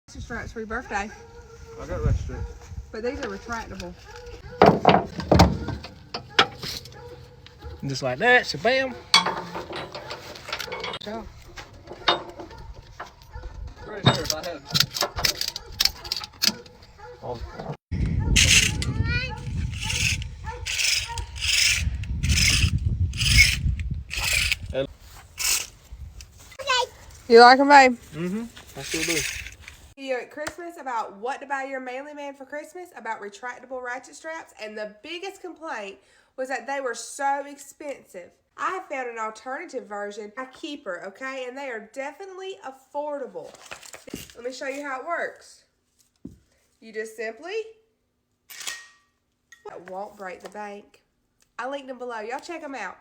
Straps for your birthday. I got Ratchet. But these are retractable. Just like that, shabam. Yeah. Right here, if I had. Oh. You like them, babe? Mm-hmm. I still do. Video at Christmas about what to buy your manly man for Christmas, about retractable ratchet straps, and the biggest complaint was that they were so expensive. I have found an alternative version, a keeper, okay? And they are definitely affordable. Let me show you how it works. You just simply, it won't break the bank. I linked them below. Y'all check them out.